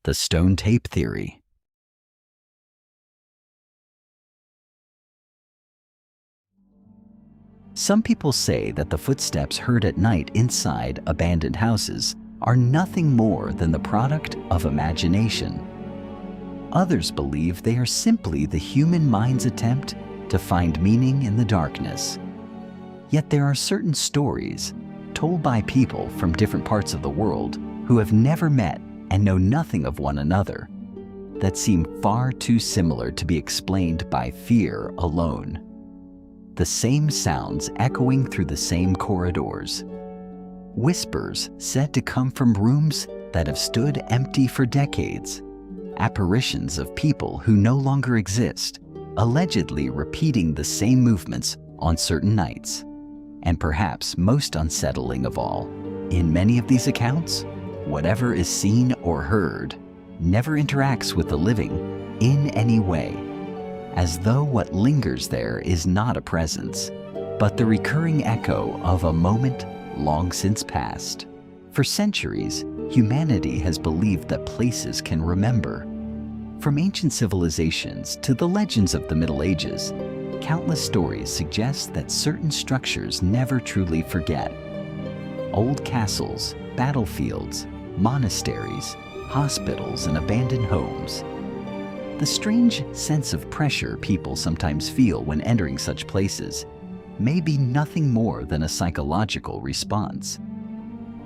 The stone tape theory. Some people say that the footsteps heard at night inside abandoned houses are nothing more than the product of imagination. Others believe they are simply the human mind's attempt to find meaning in the darkness. Yet there are certain stories told by people from different parts of the world who have never met and know nothing of one another that seem far too similar to be explained by fear alone. The same sounds echoing through the same corridors. Whispers said to come from rooms that have stood empty for decades. Apparitions of people who no longer exist, allegedly repeating the same movements on certain nights. And perhaps most unsettling of all, in many of these accounts, whatever is seen or heard never interacts with the living in any way, as though what lingers there is not a presence, but the recurring echo of a moment long since past. For centuries, humanity has believed that places can remember. From ancient civilizations to the legends of the Middle Ages, countless stories suggest that certain structures never truly forget. Old castles, battlefields, monasteries, hospitals, and abandoned homes. The strange sense of pressure people sometimes feel when entering such places may be nothing more than a psychological response.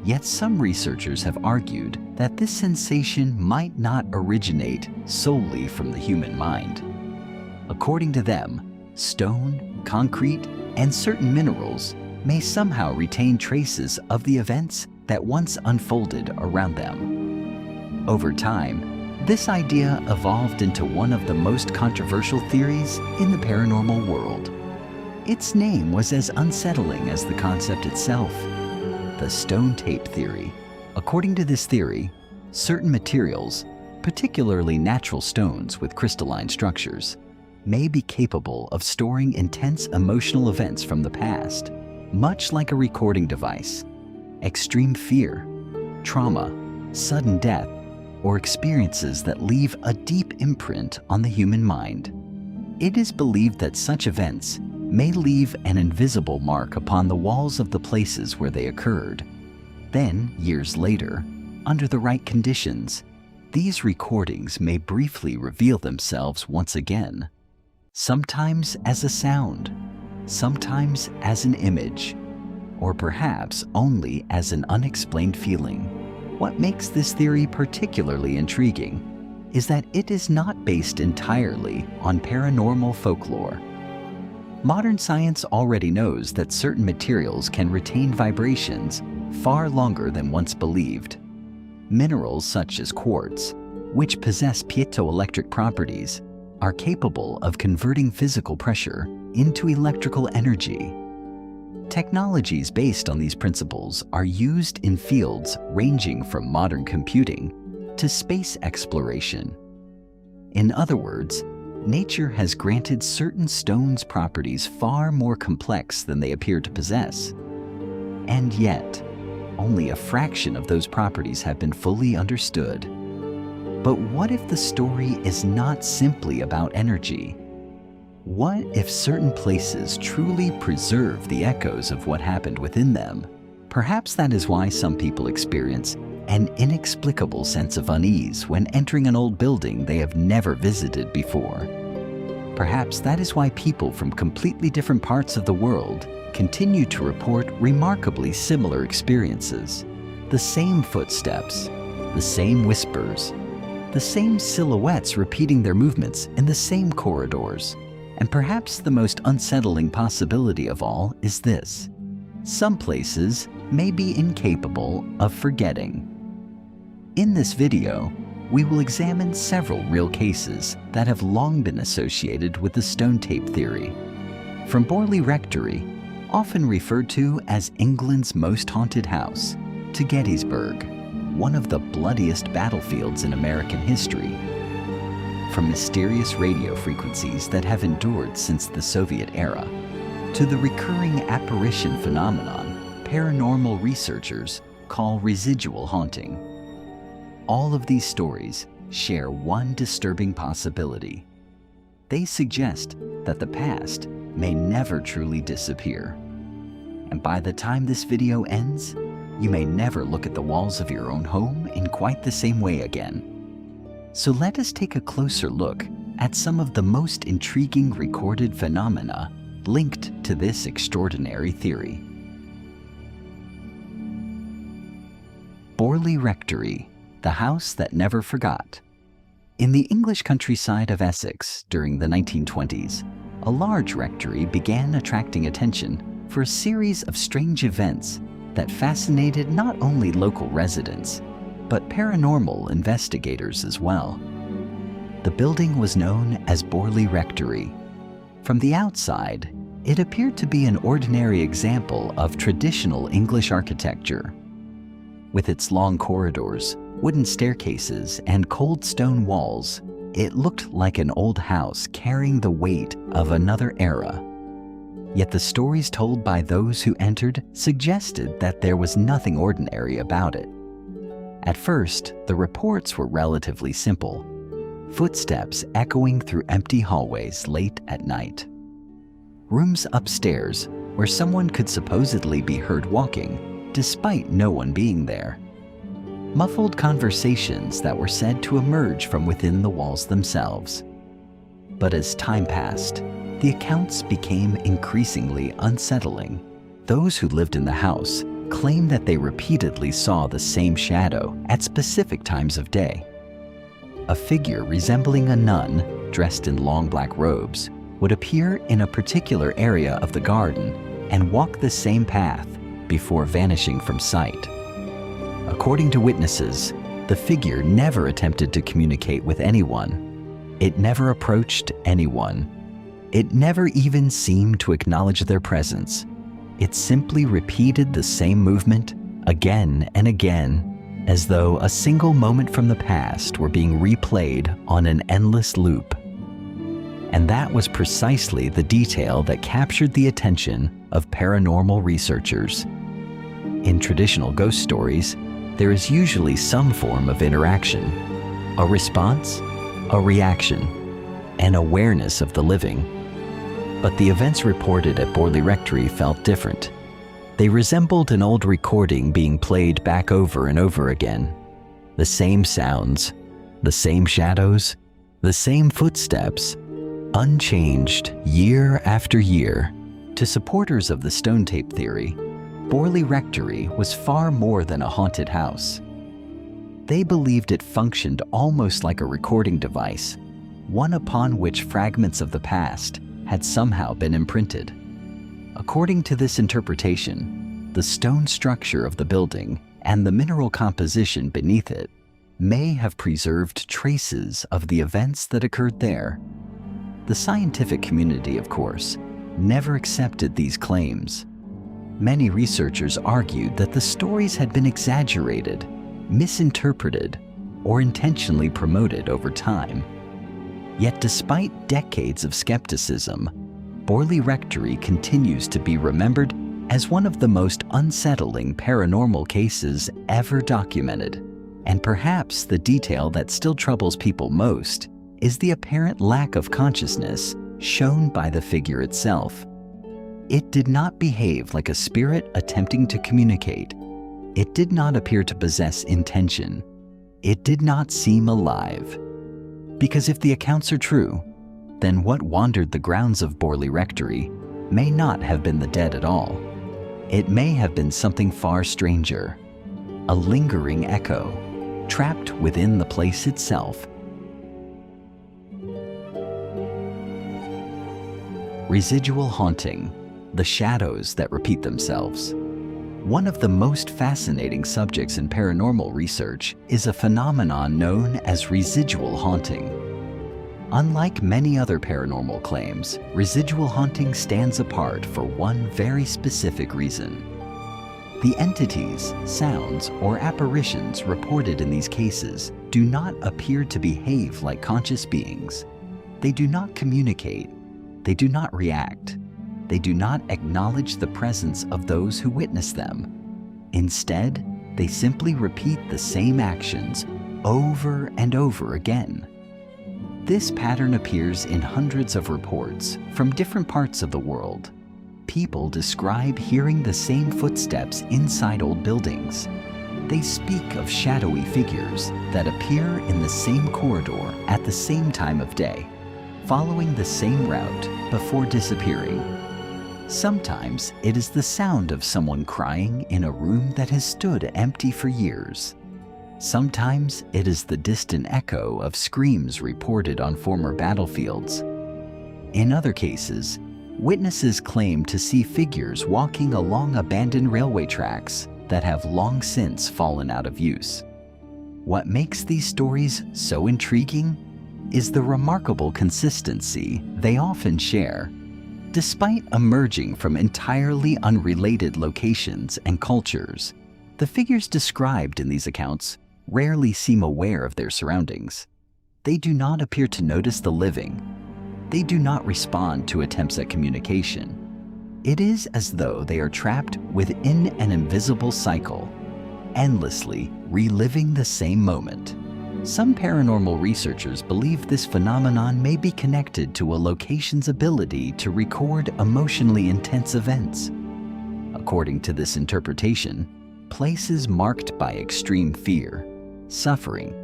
Yet some researchers have argued that this sensation might not originate solely from the human mind. According to them, stone, concrete, and certain minerals may somehow retain traces of the events that once unfolded around them. Over time, this idea evolved into one of the most controversial theories in the paranormal world. Its name was as unsettling as the concept itself: the stone tape theory. According to this theory, certain materials, particularly natural stones with crystalline structures, may be capable of storing intense emotional events from the past, much like a recording device. Extreme fear, trauma, sudden death, or experiences that leave a deep imprint on the human mind. It is believed that such events may leave an invisible mark upon the walls of the places where they occurred. Then, years later, under the right conditions, these recordings may briefly reveal themselves once again, sometimes as a sound, sometimes as an image, or perhaps only as an unexplained feeling. What makes this theory particularly intriguing is that it is not based entirely on paranormal folklore. Modern science already knows that certain materials can retain vibrations far longer than once believed. Minerals such as quartz, which possess piezoelectric properties, are capable of converting physical pressure into electrical energy. Technologies based on these principles are used in fields ranging from modern computing to space exploration. In other words, nature has granted certain stones properties far more complex than they appear to possess. And yet, only a fraction of those properties have been fully understood. But what if the story is not simply about energy? What if certain places truly preserve the echoes of what happened within them? Perhaps that is why some people experience an inexplicable sense of unease when entering an old building they have never visited before. Perhaps that is why people from completely different parts of the world continue to report remarkably similar experiences. The same footsteps, the same whispers, the same silhouettes repeating their movements in the same corridors. And perhaps the most unsettling possibility of all is this: some places may be incapable of forgetting. In this video, we will examine several real cases that have long been associated with the stone tape theory. From Borley Rectory, often referred to as England's most haunted house, to Gettysburg, one of the bloodiest battlefields in American history. From mysterious radio frequencies that have endured since the Soviet era, to the recurring apparition phenomenon paranormal researchers call residual haunting. all of these stories share one disturbing possibility. They suggest that the past may never truly disappear. And by the time this video ends, you may never look at the walls of your own home in quite the same way again. So let us take a closer look at some of the most intriguing recorded phenomena linked to this extraordinary theory. Borley Rectory, the house that never forgot. In the English countryside of Essex during the 1920s, a large rectory began attracting attention for a series of strange events that fascinated not only local residents, but paranormal investigators as well. The building was known as Borley Rectory. From the outside, it appeared to be an ordinary example of traditional English architecture. With its long corridors, wooden staircases, and cold stone walls, it looked like an old house carrying the weight of another era. Yet the stories told by those who entered suggested that there was nothing ordinary about it. At first, the reports were relatively simple: footsteps echoing through empty hallways late at night, rooms upstairs where someone could supposedly be heard walking despite no one being there, muffled conversations that were said to emerge from within the walls themselves. But as time passed, the accounts became increasingly unsettling. Those who lived in the house claimed that they repeatedly saw the same shadow at specific times of day. A figure resembling a nun, dressed in long black robes, would appear in a particular area of the garden and walk the same path before vanishing from sight. According to witnesses, the figure never attempted to communicate with anyone. It never approached anyone. It never even seemed to acknowledge their presence. It simply repeated the same movement again and again, as though a single moment from the past were being replayed on an endless loop. And that was precisely the detail that captured the attention of paranormal researchers. In traditional ghost stories, there is usually some form of interaction, a response, a reaction, an awareness of the living. But the events reported at Borley Rectory felt different. They resembled an old recording being played back over and over again. The same sounds, the same shadows, the same footsteps, unchanged year after year. To supporters of the stone tape theory, Borley Rectory was far more than a haunted house. They believed it functioned almost like a recording device, one upon which fragments of the past had somehow been imprinted. According to this interpretation, the stone structure of the building and the mineral composition beneath it may have preserved traces of the events that occurred there. The scientific community, of course, never accepted these claims. Many researchers argued that the stories had been exaggerated, misinterpreted, or intentionally promoted over time. Yet despite decades of skepticism, Borley Rectory continues to be remembered as one of the most unsettling paranormal cases ever documented. And perhaps the detail that still troubles people most is the apparent lack of consciousness shown by the figure itself. It did not behave like a spirit attempting to communicate. It did not appear to possess intention. It did not seem alive. Because if the accounts are true, then what wandered the grounds of Borley Rectory may not have been the dead at all. It may have been something far stranger, a lingering echo, trapped within the place itself. Residual haunting, the shadows that repeat themselves. One of the most fascinating subjects in paranormal research is a phenomenon known as residual haunting. Unlike many other paranormal claims, residual haunting stands apart for one very specific reason. The entities, sounds, or apparitions reported in these cases do not appear to behave like conscious beings. They do not communicate. They do not react. They do not acknowledge the presence of those who witness them. Instead, they simply repeat the same actions over and over again. This pattern appears in hundreds of reports from different parts of the world. People describe hearing the same footsteps inside old buildings. They speak of shadowy figures that appear in the same corridor at the same time of day, following the same route before disappearing. Sometimes it is the sound of someone crying in a room that has stood empty for years. Sometimes it is the distant echo of screams reported on former battlefields. In other cases, witnesses claim to see figures walking along abandoned railway tracks that have long since fallen out of use. What makes these stories so intriguing is the remarkable consistency they often share. Despite emerging from entirely unrelated locations and cultures, the figures described in these accounts rarely seem aware of their surroundings. They do not appear to notice the living. They do not respond to attempts at communication. It is as though they are trapped within an invisible cycle, endlessly reliving the same moment. Some paranormal researchers believe this phenomenon may be connected to a location's ability to record emotionally intense events. According to this interpretation, places marked by extreme fear, suffering,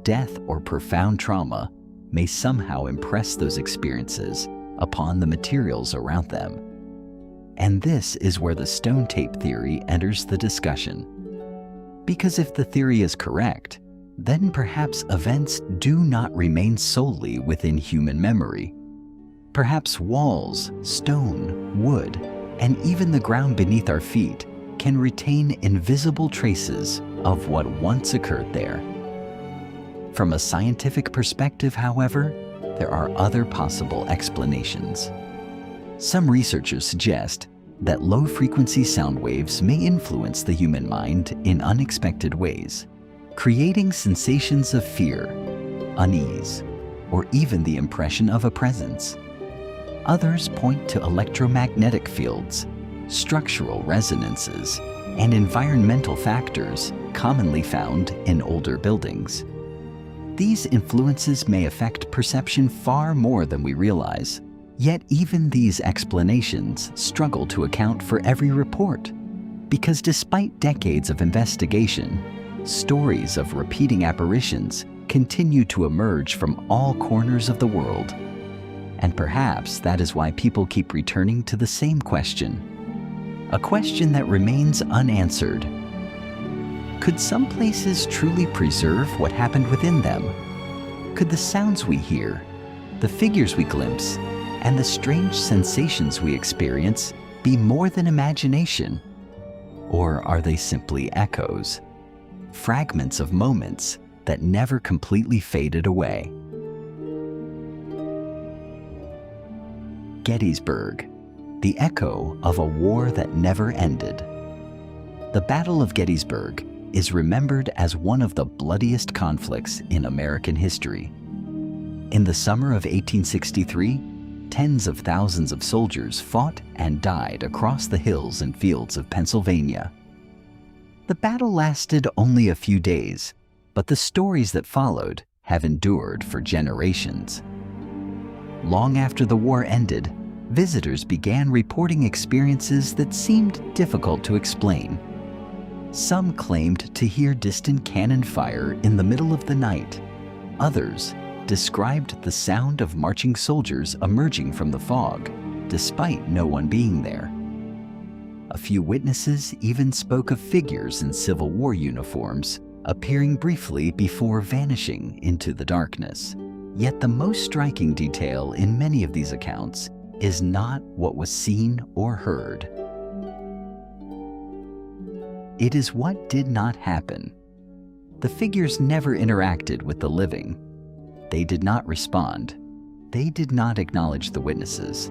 death, or profound trauma may somehow impress those experiences upon the materials around them. And this is where the stone tape theory enters the discussion. Because if the theory is correct, then perhaps events do not remain solely within human memory. Perhaps walls, stone, wood, and even the ground beneath our feet can retain invisible traces of what once occurred there. From a scientific perspective, however, there are other possible explanations. Some researchers suggest that low-frequency sound waves may influence the human mind in unexpected ways, creating sensations of fear, unease, or even the impression of a presence. Others point to electromagnetic fields, structural resonances, and environmental factors commonly found in older buildings. These influences may affect perception far more than we realize, yet even these explanations struggle to account for every report, because despite decades of investigation, stories of repeating apparitions continue to emerge from all corners of the world. And perhaps that is why people keep returning to the same question, a question that remains unanswered. Could some places truly preserve what happened within them? Could the sounds we hear, the figures we glimpse, and the strange sensations we experience be more than imagination? Or are they simply echoes? Fragments of moments that never completely faded away. Gettysburg, the echo of a war that never ended. The Battle of Gettysburg is remembered as one of the bloodiest conflicts in American history. In the summer of 1863, tens of thousands of soldiers fought and died across the hills and fields of Pennsylvania. The battle lasted only a few days, but the stories that followed have endured for generations. Long after the war ended, visitors began reporting experiences that seemed difficult to explain. Some claimed to hear distant cannon fire in the middle of the night. Others described the sound of marching soldiers emerging from the fog, despite no one being there. A few witnesses even spoke of figures in Civil War uniforms appearing briefly before vanishing into the darkness. Yet the most striking detail in many of these accounts is not what was seen or heard. It is what did not happen. The figures never interacted with the living. They did not respond. They did not acknowledge the witnesses.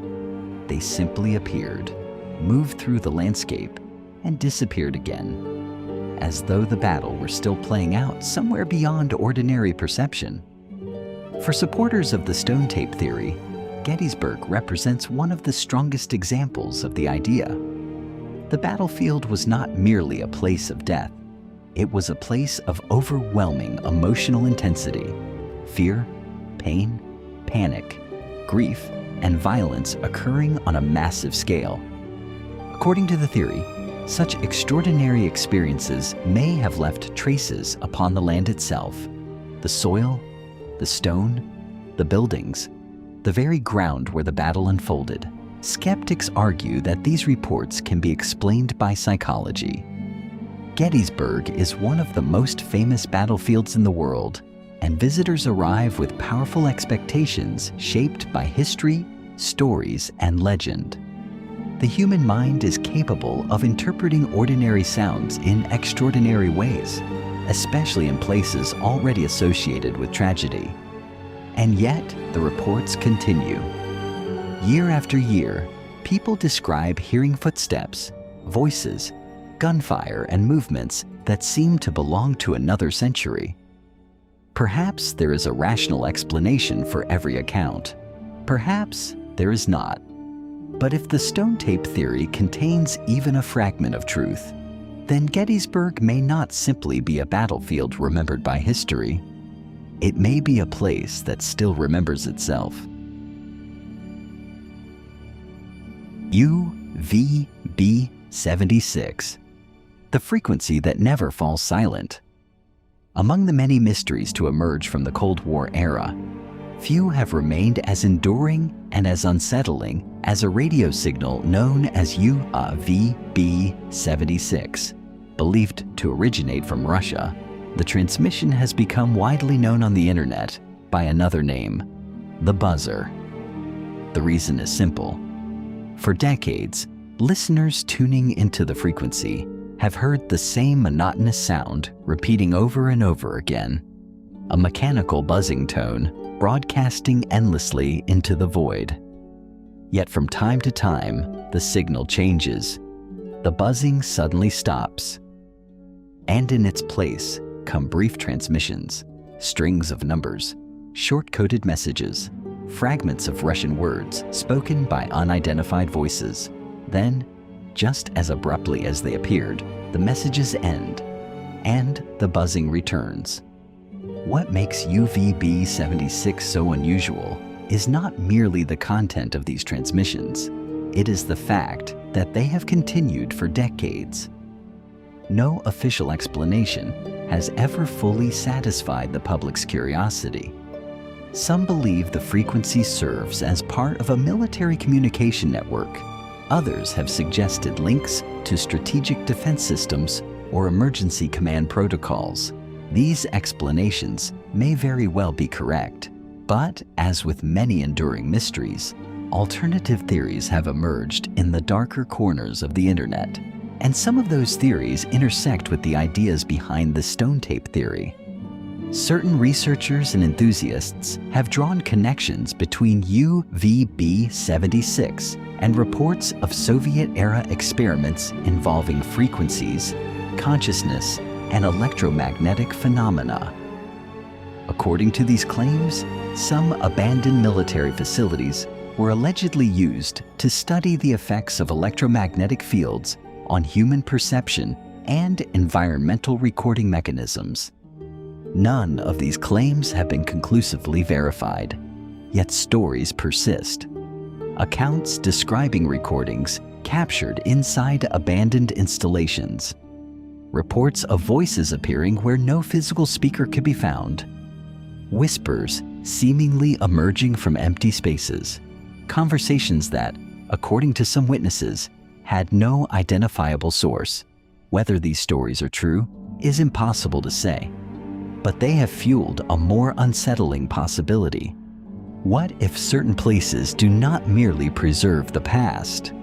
They simply appeared, moved through the landscape, and disappeared again, as though the battle were still playing out somewhere beyond ordinary perception. For supporters of the stone tape theory, Gettysburg represents one of the strongest examples of the idea. The battlefield was not merely a place of death. It was a place of overwhelming emotional intensity, fear, pain, panic, grief, and violence occurring on a massive scale. According to the theory, such extraordinary experiences may have left traces upon the land itself, the soil, the stone, the buildings, the very ground where the battle unfolded. Skeptics argue that these reports can be explained by psychology. Gettysburg is one of the most famous battlefields in the world, and visitors arrive with powerful expectations shaped by history, stories, and legend. The human mind is capable of interpreting ordinary sounds in extraordinary ways, especially in places already associated with tragedy. And yet, the reports continue. Year after year, people describe hearing footsteps, voices, gunfire, and movements that seem to belong to another century. Perhaps there is a rational explanation for every account. Perhaps there is not. But if the stone tape theory contains even a fragment of truth, then Gettysburg may not simply be a battlefield remembered by history. It may be a place that still remembers itself. UVB-76, the frequency that never falls silent. Among the many mysteries to emerge from the Cold War era, few have remained as enduring and as unsettling as a radio signal known as UVB-76. Believed to originate from Russia, the transmission has become widely known on the internet by another name, the buzzer. The reason is simple. For decades, listeners tuning into the frequency have heard the same monotonous sound repeating over and over again, a mechanical buzzing tone broadcasting endlessly into the void. Yet from time to time, the signal changes. The buzzing suddenly stops, and in its place come brief transmissions, strings of numbers, short-coded messages, fragments of Russian words spoken by unidentified voices. Then, just as abruptly as they appeared, the messages end, and the buzzing returns. What makes UVB-76 so unusual is not merely the content of these transmissions. It is the fact that they have continued for decades. No official explanation has ever fully satisfied the public's curiosity. Some believe the frequency serves as part of a military communication network. Others have suggested links to strategic defense systems or emergency command protocols. These explanations may very well be correct, but as with many enduring mysteries, alternative theories have emerged in the darker corners of the internet, and some of those theories intersect with the ideas behind the stone tape theory. Certain researchers and enthusiasts have drawn connections between UVB-76 and reports of Soviet-era experiments involving frequencies, consciousness, and electromagnetic phenomena. According to these claims, some abandoned military facilities were allegedly used to study the effects of electromagnetic fields on human perception and environmental recording mechanisms. None of these claims have been conclusively verified, yet stories persist. Accounts describing recordings captured inside abandoned installations. Reports of voices appearing where no physical speaker could be found. Whispers seemingly emerging from empty spaces. Conversations that, according to some witnesses, had no identifiable source. Whether these stories are true is impossible to say, but they have fueled a more unsettling possibility. What if certain places do not merely preserve the past?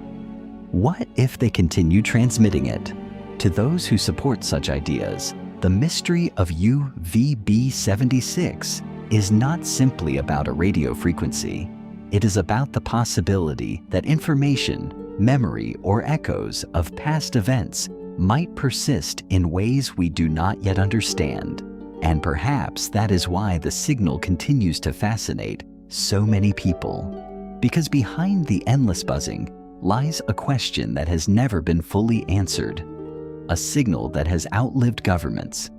What if they continue transmitting it? To those who support such ideas, the mystery of UVB-76 is not simply about a radio frequency. It is about the possibility that information, memory, or echoes of past events might persist in ways we do not yet understand. And perhaps that is why the signal continues to fascinate so many people. Because behind the endless buzzing lies a question that has never been fully answered. a signal that has outlived governments,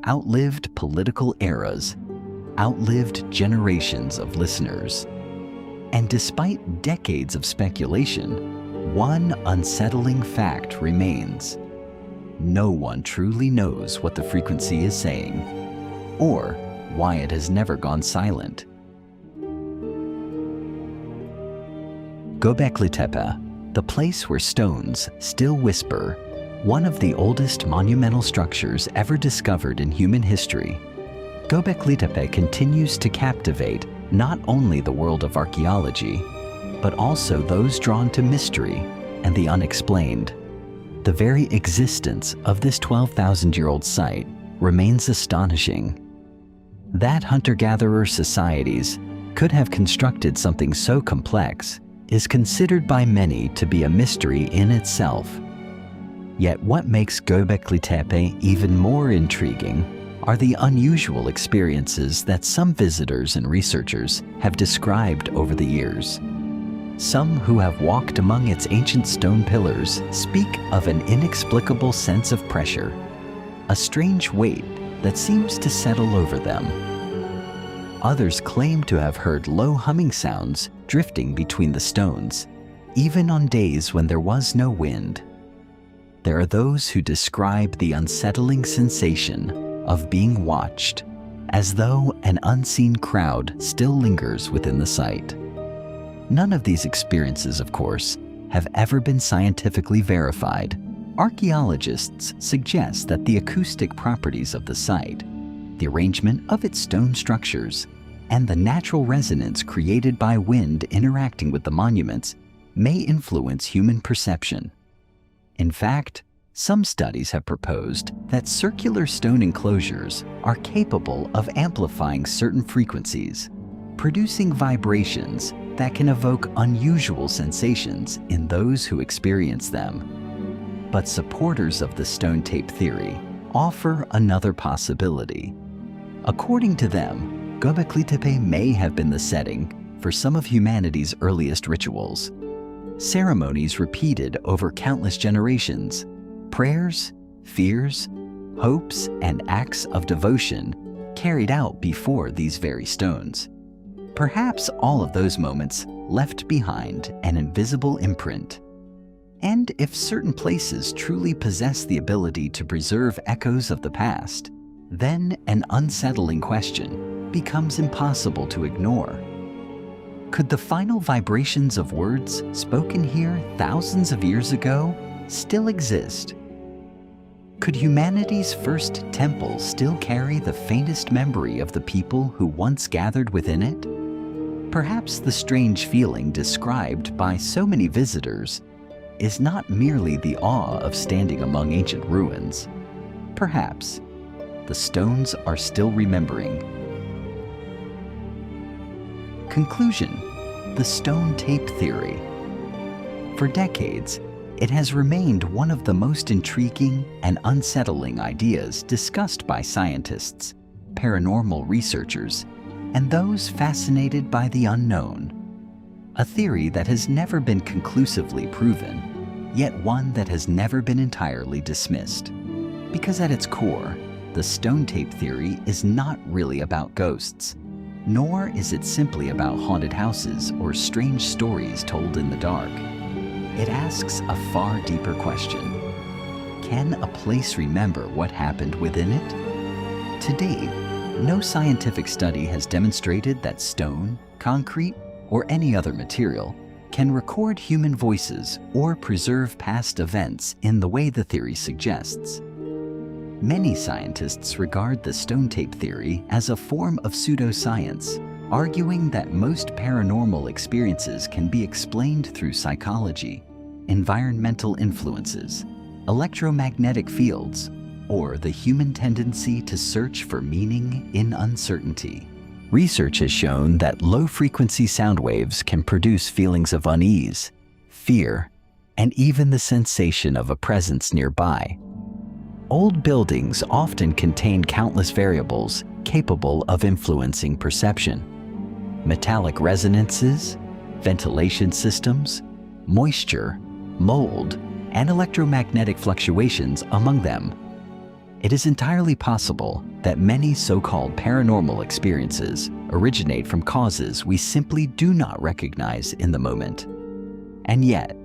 outlived political eras, outlived generations of listeners. And despite decades of speculation, one unsettling fact remains. No one truly knows what the frequency is saying, or why it has never gone silent. Göbekli Tepe, the place where stones still whisper, one of the oldest monumental structures ever discovered in human history. Göbekli Tepe continues to captivate not only the world of archaeology, but also those drawn to mystery and the unexplained. The very existence of this 12,000-year-old site remains astonishing. That hunter-gatherer societies could have constructed something so complex is considered by many to be a mystery in itself. Yet what makes Göbekli Tepe even more intriguing are the unusual experiences that some visitors and researchers have described over the years. Some who have walked among its ancient stone pillars speak of an inexplicable sense of pressure, a strange weight that seems to settle over them. Others claim to have heard low humming sounds drifting between the stones, even on days when there was no wind. There are those who describe the unsettling sensation of being watched, as though an unseen crowd still lingers within the site. None of these experiences, of course, have ever been scientifically verified. Archaeologists suggest that the acoustic properties of the site, the arrangement of its stone structures, and the natural resonance created by wind interacting with the monuments may influence human perception. In fact, some studies have proposed that circular stone enclosures are capable of amplifying certain frequencies, producing vibrations that can evoke unusual sensations in those who experience them. But supporters of the stone tape theory offer another possibility. According to them, Göbekli Tepe may have been the setting for some of humanity's earliest rituals. Ceremonies repeated over countless generations, prayers, fears, hopes, and acts of devotion carried out before these very stones. Perhaps all of those moments left behind an invisible imprint. And if certain places truly possess the ability to preserve echoes of the past, then an unsettling question becomes impossible to ignore. Could the final vibrations of words spoken here thousands of years ago still exist? Could humanity's first temple still carry the faintest memory of the people who once gathered within it? Perhaps the strange feeling described by so many visitors is not merely the awe of standing among ancient ruins. Perhaps the stones are still remembering. Conclusion: the stone tape theory. For decades, it has remained one of the most intriguing and unsettling ideas discussed by scientists, paranormal researchers, and those fascinated by the unknown. A theory that has never been conclusively proven, yet one that has never been entirely dismissed. Because at its core, the stone tape theory is not really about ghosts, nor is it simply about haunted houses or strange stories told in the dark. It asks a far deeper question. Can a place remember what happened within it? To date, no scientific study has demonstrated that stone, concrete, or any other material can record human voices or preserve past events in the way the theory suggests. Many scientists regard the stone tape theory as a form of pseudoscience, arguing that most paranormal experiences can be explained through psychology, environmental influences, electromagnetic fields, or the human tendency to search for meaning in uncertainty. Research has shown that low-frequency sound waves can produce feelings of unease, fear, and even the sensation of a presence nearby. Old buildings often contain countless variables capable of influencing perception. Metallic resonances, ventilation systems, moisture, mold, and electromagnetic fluctuations among them. It is entirely possible that many so-called paranormal experiences originate from causes we simply do not recognize in the moment. And yet,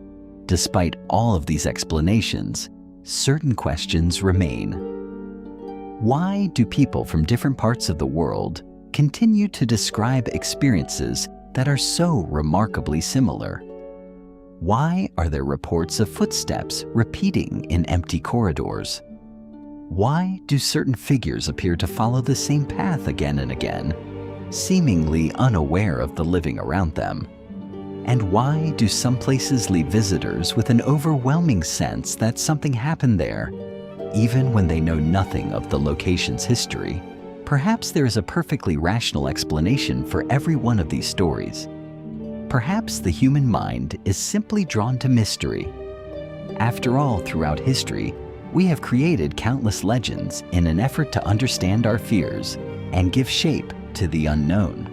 despite all of these explanations, certain questions remain. Why do people from different parts of the world continue to describe experiences that are so remarkably similar? Why are there reports of footsteps repeating in empty corridors? Why do certain figures appear to follow the same path again and again, seemingly unaware of the living around them? And why do some places leave visitors with an overwhelming sense that something happened there, even when they know nothing of the location's history? Perhaps there is a perfectly rational explanation for every one of these stories. Perhaps the human mind is simply drawn to mystery. After all, throughout history, we have created countless legends in an effort to understand our fears and give shape to the unknown.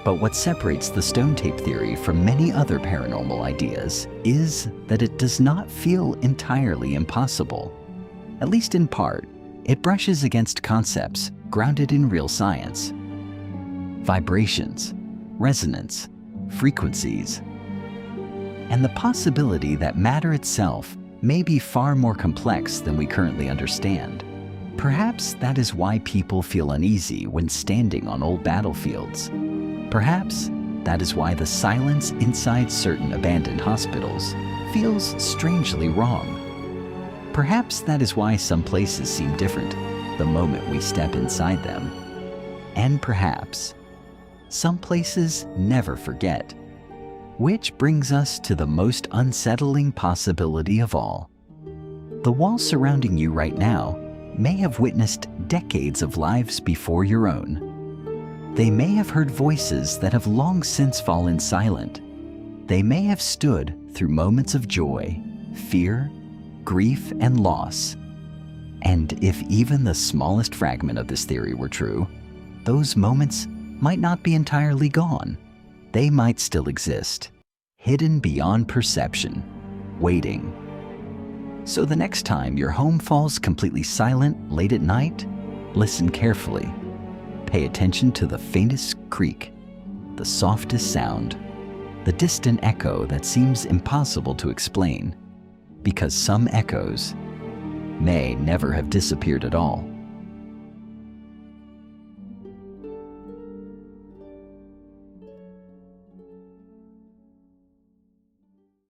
But what separates the stone tape theory from many other paranormal ideas is that it does not feel entirely impossible. At least in part, it brushes against concepts grounded in real science. Vibrations, resonance, frequencies, and the possibility that matter itself may be far more complex than we currently understand. Perhaps that is why people feel uneasy when standing on old battlefields. Perhaps that is why the silence inside certain abandoned hospitals feels strangely wrong. Perhaps that is why some places seem different the moment we step inside them. And perhaps some places never forget. Which brings us to the most unsettling possibility of all. The walls surrounding you right now may have witnessed decades of lives before your own. They may have heard voices that have long since fallen silent. They may have stood through moments of joy, fear, grief, and loss. And if even the smallest fragment of this theory were true, those moments might not be entirely gone. They might still exist, hidden beyond perception, waiting. So the next time your home falls completely silent late at night, listen carefully. Pay attention to the faintest creak, the softest sound, the distant echo that seems impossible to explain, because some echoes may never have disappeared at all.